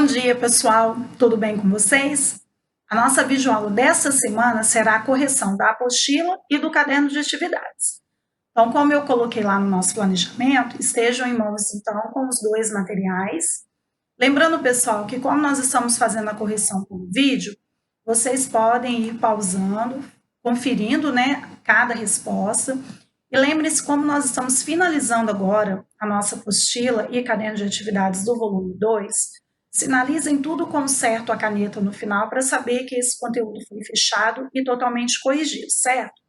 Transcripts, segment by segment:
Bom dia, pessoal. Tudo bem com vocês? A nossa videoaula desta semana será a correção da apostila e do caderno de atividades. Então, como eu coloquei lá no nosso planejamento, estejam em mãos, então, com os dois materiais. Lembrando, pessoal, que como nós estamos fazendo a correção por vídeo, vocês podem ir pausando, conferindo, né, cada resposta. E lembre-se, como nós estamos finalizando agora a nossa apostila e caderno de atividades do volume 2, sinalizem tudo com certo a caneta no final para saber que esse conteúdo foi fechado e totalmente corrigido, certo?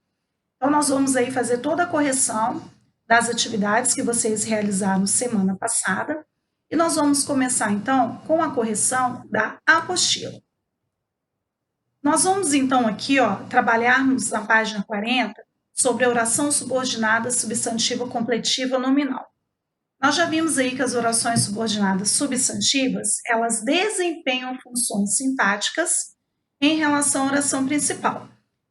Então, nós vamos aí fazer toda a correção das atividades que vocês realizaram semana passada e nós vamos começar, então, com a correção da apostila. Nós vamos, então, aqui, trabalharmos na página 40 sobre a oração subordinada substantiva completiva nominal. Nós já vimos aí que as orações subordinadas substantivas, elas desempenham funções sintáticas em relação à oração principal.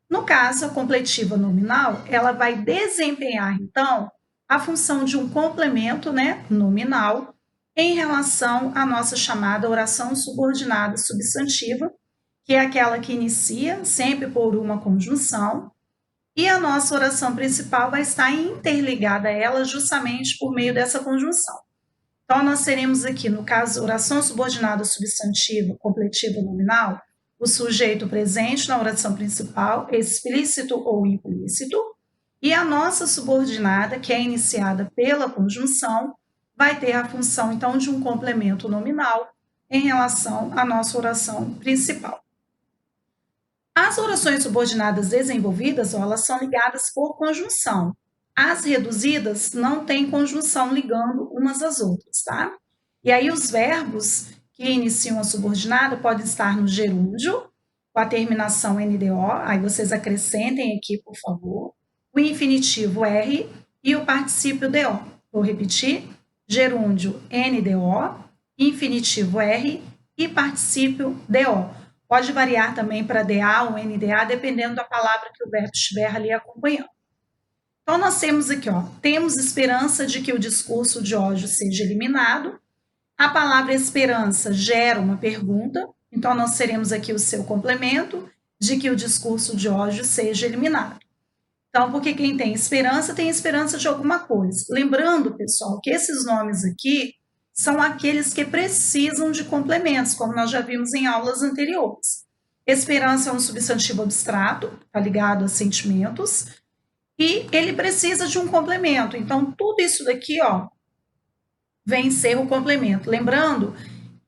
No caso, a completiva nominal, ela vai desempenhar, então, a função de um complemento, né, nominal, em relação à nossa chamada oração subordinada substantiva, que é aquela que inicia sempre por uma conjunção, e a nossa oração principal vai estar interligada a ela justamente por meio dessa conjunção. Então, nós teremos aqui, no caso, oração subordinada substantiva, completiva nominal, o sujeito presente na oração principal, explícito ou implícito, e a nossa subordinada, que é iniciada pela conjunção, vai ter a função, então, de um complemento nominal em relação à nossa oração principal. As orações subordinadas desenvolvidas, elas são ligadas por conjunção. As reduzidas não têm conjunção ligando umas às outras, tá? E aí os verbos que iniciam a subordinada podem estar no gerúndio, com a terminação NDO, aí vocês acrescentem aqui, por favor, o infinitivo R e o particípio DO. Vou repetir, gerúndio NDO, infinitivo R e particípio DO. Pode variar também para DA ou NDA, dependendo da palavra que o verbo estiver ali acompanhando. Então, nós temos aqui, temos esperança de que o discurso de ódio seja eliminado. A palavra esperança gera uma pergunta, então nós teremos aqui o seu complemento de que o discurso de ódio seja eliminado. Então, porque quem tem esperança de alguma coisa. Lembrando, pessoal, que esses nomes aqui são aqueles que precisam de complementos, como nós já vimos em aulas anteriores. Esperança é um substantivo abstrato, está ligado a sentimentos, e ele precisa de um complemento. Então, tudo isso daqui, vem ser o complemento. Lembrando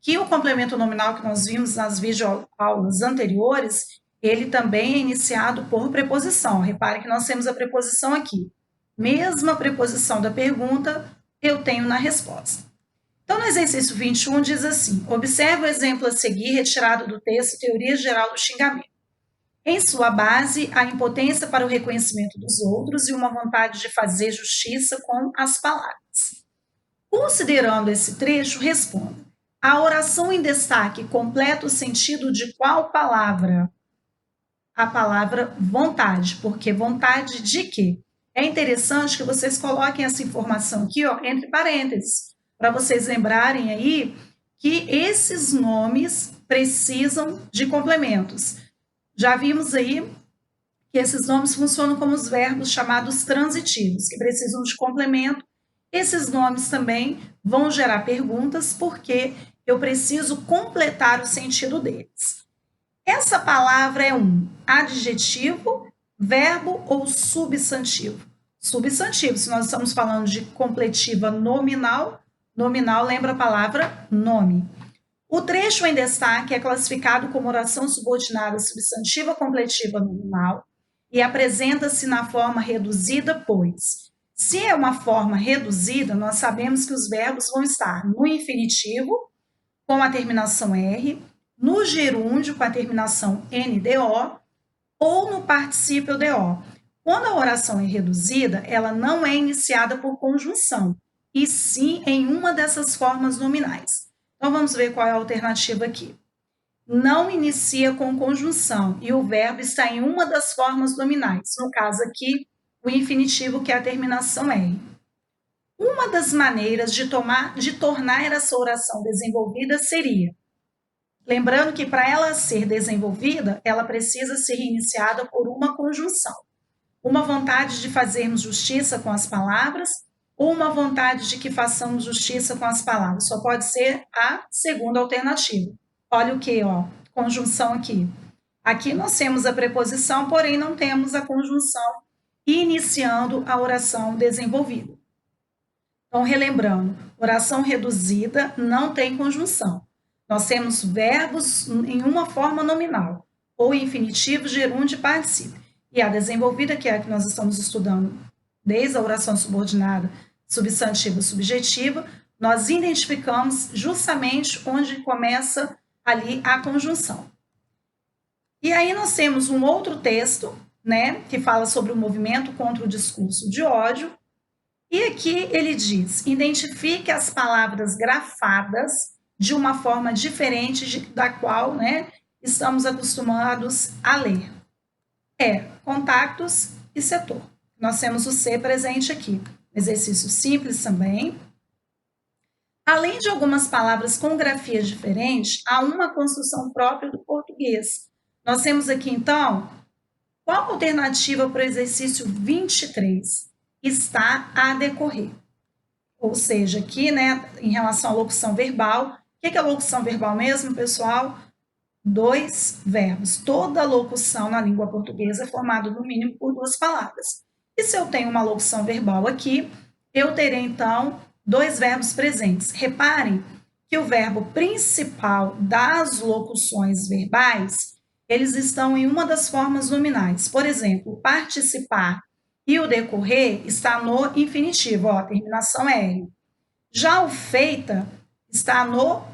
que o complemento nominal que nós vimos nas videoaulas anteriores, ele também é iniciado por preposição. Repare que nós temos a preposição aqui. Mesma preposição da pergunta, eu tenho na resposta. Então, no exercício 21, diz assim: observe o exemplo a seguir retirado do texto Teoria Geral do Xingamento. Em sua base, a impotência para o reconhecimento dos outros e uma vontade de fazer justiça com as palavras. Considerando esse trecho, responda: a oração em destaque completa o sentido de qual palavra? A palavra vontade, porque vontade de quê? É interessante que vocês coloquem essa informação aqui, entre parênteses, para vocês lembrarem aí que esses nomes precisam de complementos. Já vimos aí que esses nomes funcionam como os verbos chamados transitivos, que precisam de complemento. Esses nomes também vão gerar perguntas, porque eu preciso completar o sentido deles. Essa palavra é um adjetivo, verbo ou substantivo? Substantivo, se nós estamos falando de completiva nominal, nominal lembra a palavra nome. O trecho em destaque é classificado como oração subordinada substantiva completiva nominal e apresenta-se na forma reduzida, pois, se é uma forma reduzida, nós sabemos que os verbos vão estar no infinitivo, com a terminação R, no gerúndio, com a terminação NDO, ou no particípio DO. Quando a oração é reduzida, ela não é iniciada por conjunção, e sim em uma dessas formas nominais. Então, vamos ver qual é a alternativa aqui. Não inicia com conjunção, e o verbo está em uma das formas nominais. No caso aqui, o infinitivo, que é a terminação R. Uma das maneiras de tornar essa oração desenvolvida seria Lembrando que para ela ser desenvolvida, ela precisa ser iniciada por uma conjunção. Uma vontade de fazermos justiça com as palavras ou uma vontade de que façamos justiça com as palavras. Só pode ser a segunda alternativa. Olha o que, ó, conjunção aqui. Aqui nós temos a preposição, porém não temos a conjunção iniciando a oração desenvolvida. Então, relembrando, oração reduzida não tem conjunção. Nós temos verbos em uma forma nominal, ou infinitivo, gerúndio e particípio. E a desenvolvida, que é a que nós estamos estudando desde a oração subordinada, substantiva e subjetiva, nós identificamos justamente onde começa ali a conjunção. E aí nós temos um outro texto, né, que fala sobre o movimento contra o discurso de ódio. E aqui ele diz: identifique as palavras grafadas de uma forma diferente da qual, né, estamos acostumados a ler. Contactos e setor. Nós temos o C presente aqui. Exercício simples também. Além de algumas palavras com grafias diferentes, há uma construção própria do português. Nós temos aqui, então, qual a alternativa para o exercício 23? Está a decorrer. Ou seja, aqui, né, em relação à locução verbal, o que é a locução verbal mesmo, pessoal? 2 verbos. Toda locução na língua portuguesa é formada no mínimo por 2 palavras. E se eu tenho uma locução verbal aqui, eu terei então 2 verbos presentes. Reparem que o verbo principal das locuções verbais, eles estão em uma das formas nominais. Por exemplo, participar e o decorrer está no infinitivo, ó, terminação R. Já o feita está no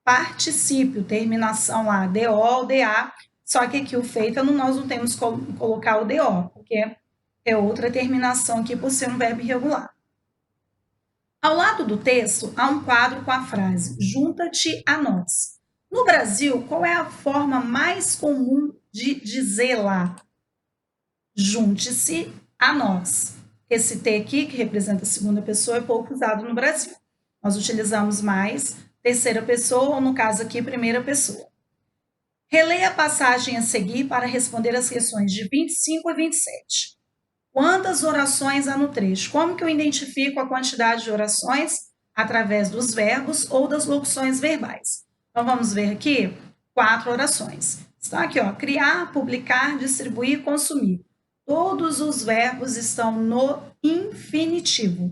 particípio, terminação lá, DO ou DA, só que aqui o feita nós não temos como colocar o DO, porque é outra terminação aqui por ser um verbo irregular. Ao lado do texto, há um quadro com a frase junta-te a nós. No Brasil, qual é a forma mais comum de dizer lá? Junte-se a nós. Esse T aqui, que representa a segunda pessoa, é pouco usado no Brasil. Nós utilizamos mais terceira pessoa, ou no caso aqui, primeira pessoa. Releia a passagem a seguir para responder as questões de 25 a 27. Quantas orações há no trecho? Como que eu identifico a quantidade de orações? Através dos verbos ou das locuções verbais. Então, vamos ver aqui 4 orações. Estão aqui, ó, criar, publicar, distribuir, consumir. Todos os verbos estão no infinitivo.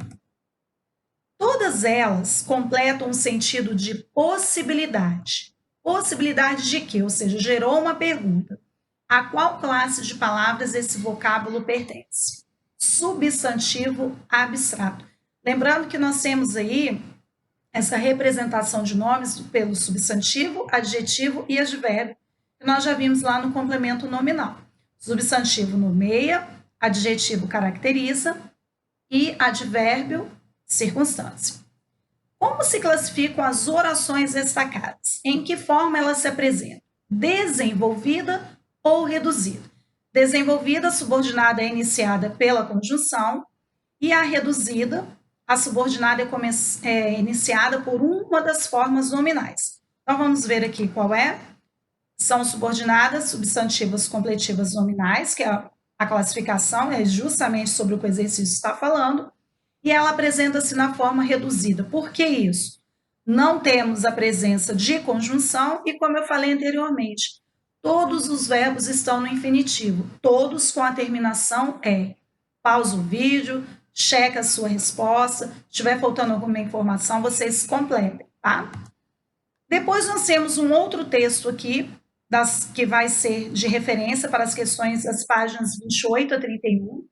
Todas elas completam um sentido de possibilidade. Possibilidade de quê? Ou seja, gerou uma pergunta. A qual classe de palavras esse vocábulo pertence? Substantivo abstrato. Lembrando que nós temos aí essa representação de nomes pelo substantivo, adjetivo e advérbio, que nós já vimos lá no complemento nominal. Substantivo nomeia, adjetivo caracteriza e advérbio circunstância. Como se classificam as orações destacadas? Em que forma elas se apresentam? Desenvolvida ou reduzida? Desenvolvida, subordinada é iniciada pela conjunção, e a reduzida, a subordinada é iniciada por uma das formas nominais. Então, vamos ver aqui qual é. São subordinadas substantivas completivas nominais, que é a classificação, é justamente sobre o que o exercício está falando, e ela apresenta-se na forma reduzida. Por que isso? Não temos a presença de conjunção e, como eu falei anteriormente, todos os verbos estão no infinitivo, todos com a terminação R. Pausa o vídeo, checa a sua resposta, se estiver faltando alguma informação, vocês completem, tá? Depois nós temos um outro texto aqui, que vai ser de referência para as questões das páginas 28 a 31,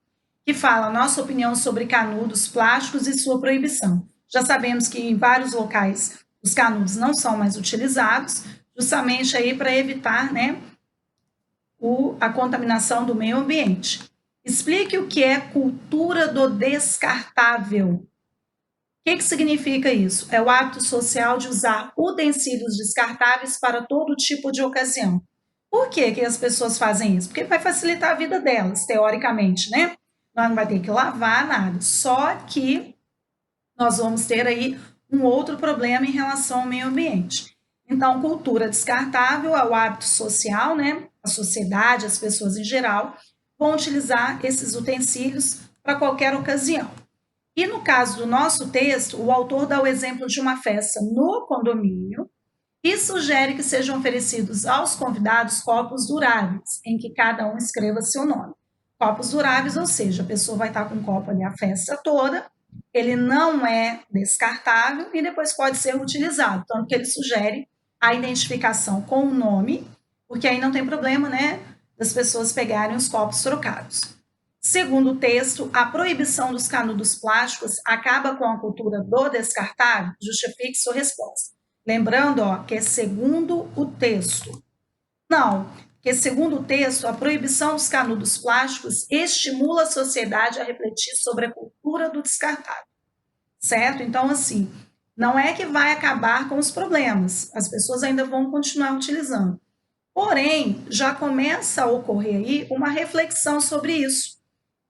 que fala a nossa opinião sobre canudos plásticos e sua proibição. Já sabemos que em vários locais os canudos não são mais utilizados, justamente aí para evitar, né, a contaminação do meio ambiente. Explique o que é cultura do descartável. O que significa isso? É o hábito social de usar utensílios descartáveis para todo tipo de ocasião. Por que as pessoas fazem isso? Porque vai facilitar a vida delas, teoricamente, né? Nós não vai ter que lavar nada. Só que nós vamos ter aí um outro problema em relação ao meio ambiente. Então, cultura descartável é o hábito social, né? A sociedade, as pessoas em geral, vão utilizar esses utensílios para qualquer ocasião. E no caso do nosso texto, o autor dá o exemplo de uma festa no condomínio e sugere que sejam oferecidos aos convidados copos duráveis, em que cada um escreva seu nome. Copos duráveis, ou seja, a pessoa vai estar com o copo ali a festa toda, ele não é descartável e depois pode ser utilizado. Tanto que ele sugere a identificação com o nome, porque aí não tem problema, né, das pessoas pegarem os copos trocados. Segundo o texto, a proibição dos canudos plásticos acaba com a cultura do descartável? Justifique sua resposta. Lembrando, ó, que é segundo o texto. Não, que segundo o texto, a proibição dos canudos plásticos estimula a sociedade a refletir sobre a cultura do descartável, certo? Então, assim, não é que vai acabar com os problemas, as pessoas ainda vão continuar utilizando. Porém, já começa a ocorrer aí uma reflexão sobre isso.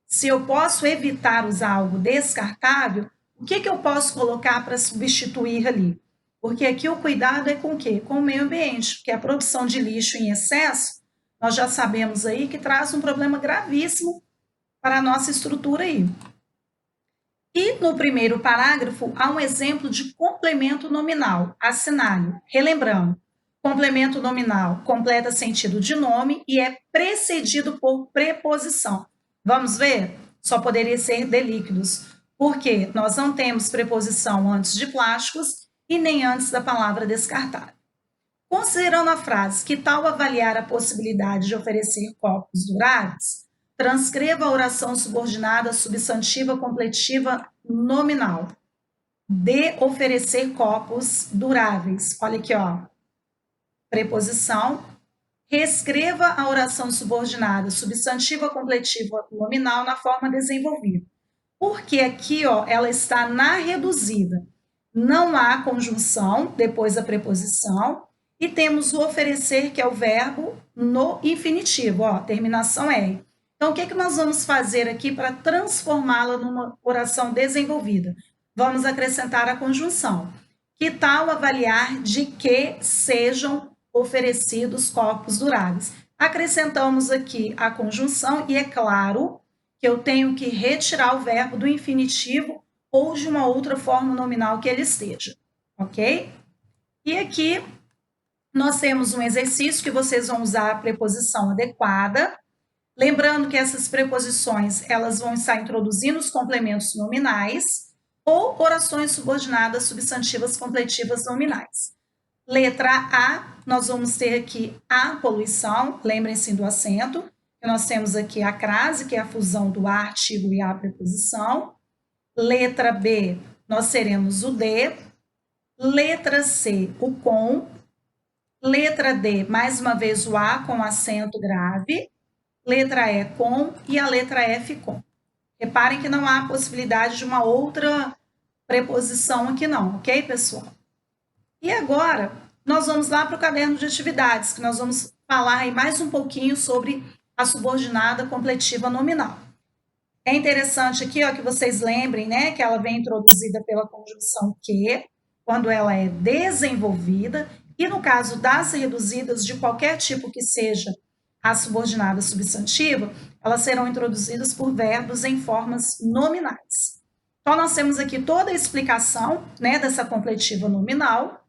Se eu posso evitar usar algo descartável, o que eu posso colocar para substituir ali? Porque aqui o cuidado é com o quê? Com o meio ambiente, porque a produção de lixo em excesso, nós já sabemos aí que traz um problema gravíssimo para a nossa estrutura aí. E no primeiro parágrafo há um exemplo de complemento nominal, assinale. Relembrando, complemento nominal completa sentido de nome e é precedido por preposição. Vamos ver? Só poderia ser de líquidos, porque nós não temos preposição antes de plásticos e nem antes da palavra descartável. Considerando a frase, que tal avaliar a possibilidade de oferecer copos duráveis? Transcreva a oração subordinada substantiva completiva nominal. De oferecer copos duráveis. Olha aqui, ó. Preposição. Reescreva a oração subordinada substantiva completiva nominal na forma desenvolvida. Porque aqui, ó, ela está na reduzida. Não há conjunção depois da preposição e temos o oferecer, que é o verbo no infinitivo, ó, terminação R. Então, o que nós vamos fazer aqui para transformá-la numa oração desenvolvida? Vamos acrescentar a conjunção. Que tal avaliar de que sejam oferecidos copos duráveis? Acrescentamos aqui a conjunção e é claro que eu tenho que retirar o verbo do infinitivo ou de uma outra forma nominal que ele esteja, ok? E aqui nós temos um exercício que vocês vão usar a preposição adequada. Lembrando que essas preposições, elas vão estar introduzindo os complementos nominais ou orações subordinadas substantivas completivas nominais. Letra A, nós vamos ter aqui a poluição, lembrem-se do acento, que nós temos aqui a crase, que é a fusão do a artigo e a preposição. Letra B, nós teremos o de. Letra C, o com. Letra D, mais uma vez o a com acento grave. Letra E com e a letra F com. Reparem que não há possibilidade de uma outra preposição aqui não, ok, pessoal? E agora, nós vamos lá para o caderno de atividades, que nós vamos falar aí mais um pouquinho sobre a subordinada completiva nominal. É interessante aqui, ó, que vocês lembrem, né, que ela vem introduzida pela conjunção que, quando ela é desenvolvida, e no caso das reduzidas, de qualquer tipo que seja a subordinada substantiva, elas serão introduzidas por verbos em formas nominais. Então, nós temos aqui toda a explicação, né, dessa completiva nominal,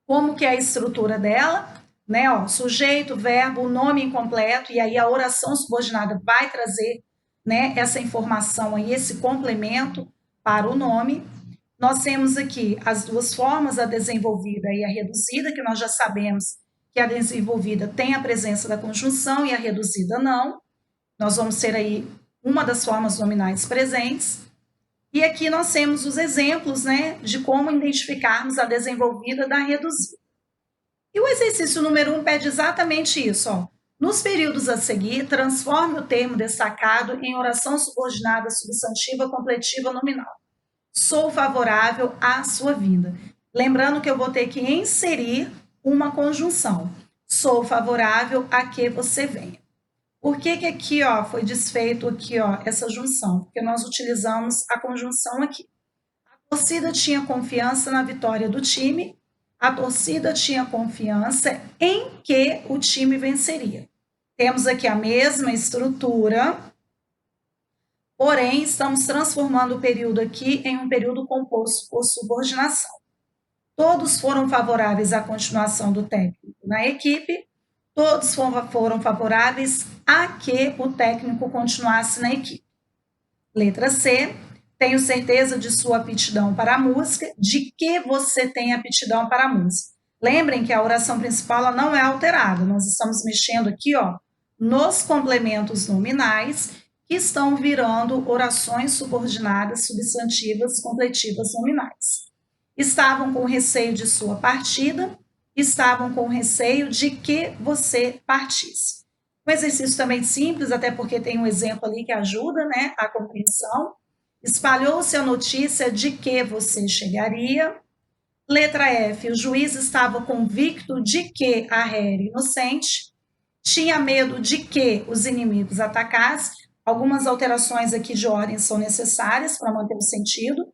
como que é a estrutura dela, né, ó, sujeito, verbo, nome incompleto, e aí a oração subordinada vai trazer, né, essa informação aí, esse complemento para o nome. Nós temos aqui as duas formas, a desenvolvida e a reduzida, que nós já sabemos que a desenvolvida tem a presença da conjunção e a reduzida não. Nós vamos ter aí uma das formas nominais presentes. E aqui nós temos os exemplos, né, de como identificarmos a desenvolvida da reduzida. E o exercício número 1 pede exatamente isso, ó. Nos períodos a seguir, transforme o termo destacado em oração subordinada substantiva completiva nominal. Sou favorável à sua vinda. Lembrando que eu vou ter que inserir uma conjunção. Sou favorável a que você venha. Por que aqui, ó, foi desfeito aqui, ó, essa junção? Porque nós utilizamos a conjunção aqui. A torcida tinha confiança na vitória do time. A torcida tinha confiança em que o time venceria. Temos aqui a mesma estrutura, porém, estamos transformando o período aqui em um período composto por subordinação. Todos foram favoráveis à continuação do técnico na equipe, todos foram favoráveis a que o técnico continuasse na equipe. Letra C, tenho certeza de sua aptidão para a música, de que você tem aptidão para a música. Lembrem que a oração principal ela não é alterada, nós estamos mexendo aqui, ó, nos complementos nominais, que estão virando orações subordinadas, substantivas, completivas nominais. Estavam com receio de sua partida, estavam com receio de que você partisse. Um exercício também simples, até porque tem um exemplo ali que ajuda, né, a compreensão. Espalhou-se a notícia de que você chegaria. Letra F, o juiz estava convicto de que a ré era inocente, tinha medo de que os inimigos atacassem. Algumas alterações aqui de ordem são necessárias para manter o sentido.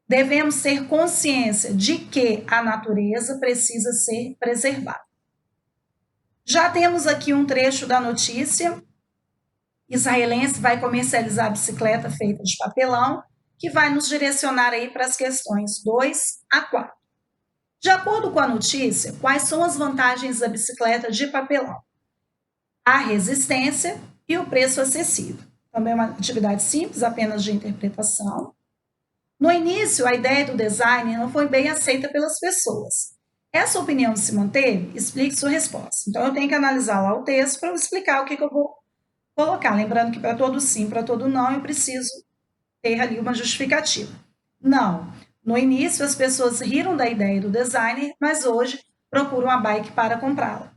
Devemos ter consciência de que a natureza precisa ser preservada. Já temos aqui um trecho da notícia. Israelense vai comercializar bicicleta feita de papelão, que vai nos direcionar aí para as questões 2 a 4. De acordo com a notícia, quais são as vantagens da bicicleta de papelão? A resistência e o preço acessível. Também é uma atividade simples, apenas de interpretação. No início, a ideia do design não foi bem aceita pelas pessoas. Essa opinião se manteve? Explique sua resposta. Então, eu tenho que analisar lá o texto para eu explicar o que eu vou colocar. Lembrando que para todo sim, para todo não, eu preciso ter ali uma justificativa. Não. No início, as pessoas riram da ideia do designer, mas hoje procuram a bike para comprá-la.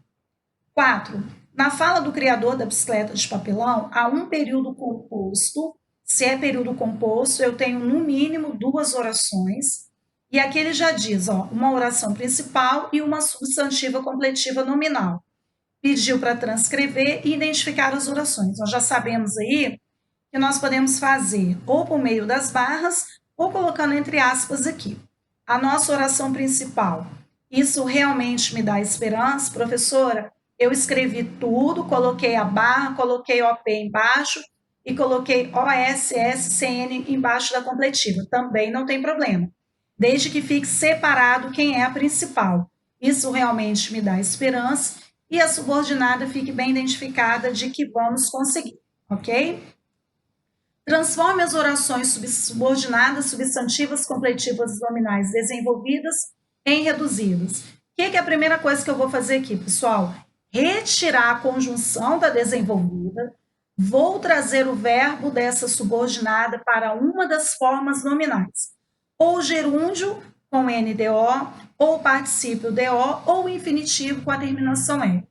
4. Na fala do criador da bicicleta de papelão, há um período composto. Se é período composto, eu tenho no mínimo 2 orações. E aqui ele já diz, ó, uma oração principal e uma substantiva completiva nominal. Pediu para transcrever e identificar as orações. Nós já sabemos aí que nós podemos fazer ou por meio das barras ou colocando entre aspas aqui. A nossa oração principal. Isso realmente me dá esperança, professora? Eu escrevi tudo, coloquei a barra, coloquei OP embaixo e coloquei OSSCN embaixo da completiva. Também não tem problema. Desde que fique separado quem é a principal. Isso realmente me dá esperança e a subordinada fique bem identificada de que vamos conseguir, ok? Transforme as orações subordinadas, substantivas, completivas nominais desenvolvidas em reduzidas. O que é a primeira coisa que eu vou fazer aqui, pessoal? Retirar a conjunção da desenvolvida. Vou trazer o verbo dessa subordinada para uma das formas nominais. Ou gerúndio com NDO, ou particípio DO, ou infinitivo com a terminação E.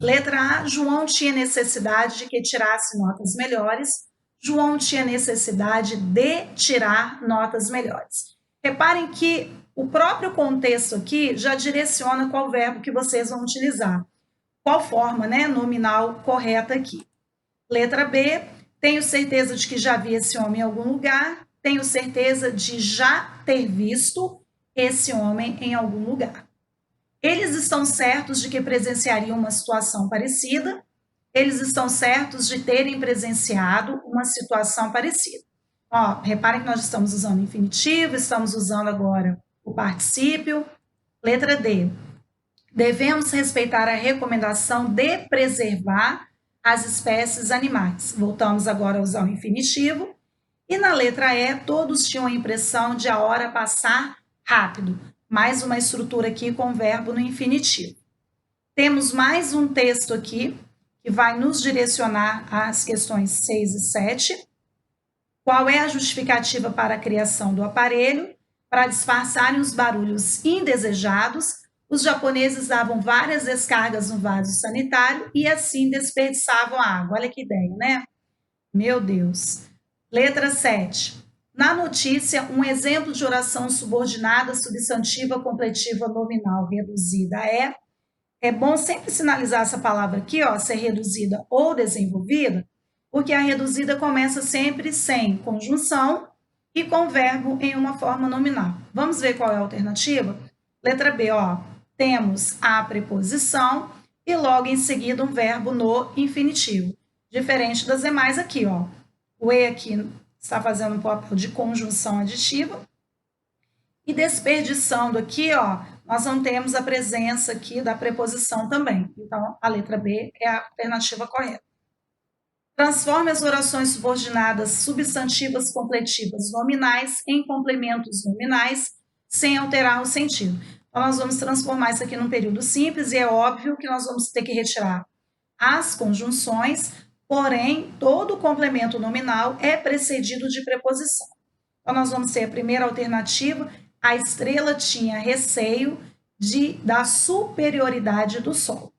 Letra A, João tinha necessidade de que tirasse notas melhores. João tinha necessidade de tirar notas melhores. Reparem que o próprio contexto aqui já direciona qual verbo que vocês vão utilizar. Qual forma, né, nominal correta aqui. Letra B, tenho certeza de que já vi esse homem em algum lugar. Tenho certeza de já ter visto esse homem em algum lugar. Eles estão certos de que presenciariam uma situação parecida. Eles estão certos de terem presenciado uma situação parecida. Ó, reparem que nós estamos usando o infinitivo, estamos usando agora o particípio. Letra D. Devemos respeitar a recomendação de preservar as espécies animais. Voltamos agora a usar o infinitivo. E na letra E, todos tinham a impressão de a hora passar rápido. Mais uma estrutura aqui com verbo no infinitivo. Temos mais um texto aqui que vai nos direcionar às questões 6 e 7. Qual é a justificativa para a criação do aparelho? Para disfarçarem os barulhos indesejados, os japoneses davam várias descargas no vaso sanitário e assim desperdiçavam a água. Olha que ideia, né? Meu Deus. Letra 7. Na notícia, um exemplo de oração subordinada, substantiva, completiva, nominal, reduzida é bom sempre sinalizar essa palavra aqui, ó, ser reduzida ou desenvolvida, porque a reduzida começa sempre sem conjunção e com verbo em uma forma nominal. Vamos ver qual é a alternativa? Letra B, ó, temos a preposição e logo em seguida um verbo no infinitivo. Diferente das demais aqui, ó. O E aqui está fazendo um papel de conjunção aditiva. E desperdiçando aqui, ó, nós não temos a presença aqui da preposição também. Então, a letra B é a alternativa correta. Transforme as orações subordinadas substantivas completivas nominais em complementos nominais, sem alterar o sentido. Então, nós vamos transformar isso aqui num período simples, e é óbvio que nós vamos ter que retirar as conjunções, porém, todo complemento nominal é precedido de preposição. Então, nós vamos ter a primeira alternativa: a estrela tinha receio da superioridade do Sol.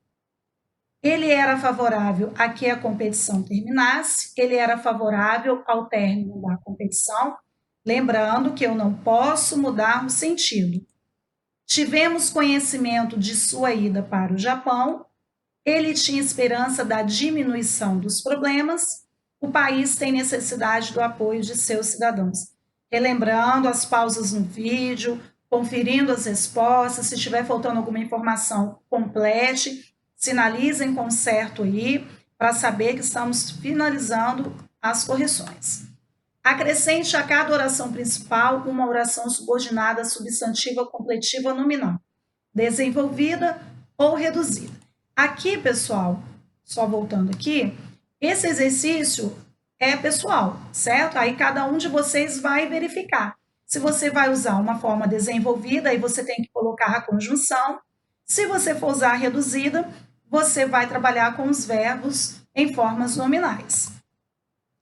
Ele era favorável a que a competição terminasse, ele era favorável ao término da competição, lembrando que eu não posso mudar o sentido. Tivemos conhecimento de sua ida para o Japão, ele tinha esperança da diminuição dos problemas, o país tem necessidade do apoio de seus cidadãos. Relembrando as pausas no vídeo, conferindo as respostas, se estiver faltando alguma informação, complete, sinalizem com certo aí, para saber que estamos finalizando as correções. Acrescente a cada oração principal uma oração subordinada substantiva completiva nominal, desenvolvida ou reduzida. Aqui, pessoal, só voltando aqui, esse exercício é pessoal, certo? Aí cada um de vocês vai verificar. Se você vai usar uma forma desenvolvida, aí você tem que colocar a conjunção. Se você for usar a reduzida, você vai trabalhar com os verbos em formas nominais.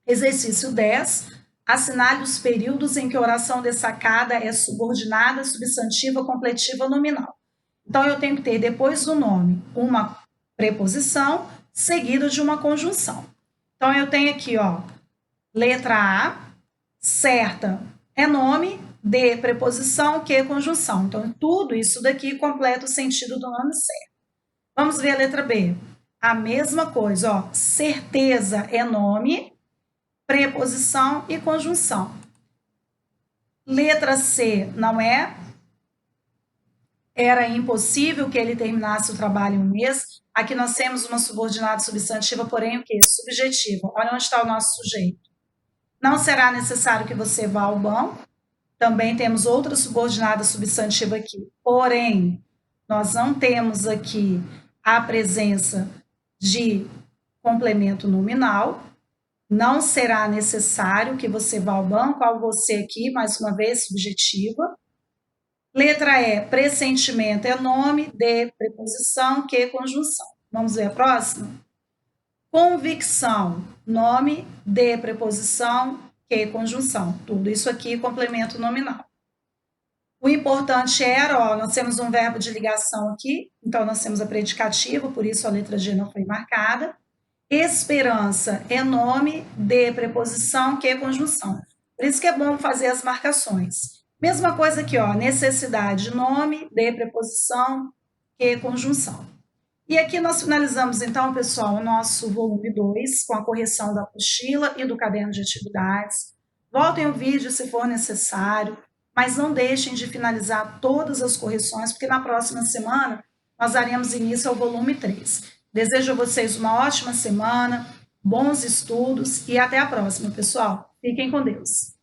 Exercício 10. Assinale os períodos em que a oração destacada é subordinada, substantiva, completiva, nominal. Então, eu tenho que ter, depois do nome, uma preposição seguida de uma conjunção. Então, eu tenho aqui, ó, letra A, certa é nome, D, preposição, Q, conjunção. Então, tudo isso daqui completa o sentido do nome certo. Vamos ver a letra B. A mesma coisa, ó, certeza é nome, preposição e conjunção. Letra C não é. Era impossível que ele terminasse o trabalho em um mês. Aqui nós temos uma subordinada substantiva, porém o quê? Subjetiva. Olha onde está o nosso sujeito. Não será necessário que você vá ao banco. Também temos outra subordinada substantiva aqui. Porém, nós não temos aqui a presença de complemento nominal. Não será necessário que você vá ao banco. Ao você aqui, mais uma vez, subjetiva. Letra E, pressentimento é nome, D, preposição, Q, conjunção. Vamos ver a próxima? Convicção, nome, D, preposição, Q, conjunção. Tudo isso aqui, complemento nominal. O importante era, ó, nós temos um verbo de ligação aqui, então nós temos a predicativa, por isso a letra G não foi marcada. Esperança é nome, D, preposição, Q, conjunção. Por isso que é bom fazer as marcações. Mesma coisa aqui, ó, necessidade, nome, D, preposição, Q, conjunção. E aqui nós finalizamos, então, pessoal, o nosso volume 2, com a correção da apostila e do caderno de atividades. Voltem o vídeo se for necessário, mas não deixem de finalizar todas as correções, porque na próxima semana nós daremos início ao volume 3. Desejo a vocês uma ótima semana, bons estudos e até a próxima, pessoal. Fiquem com Deus.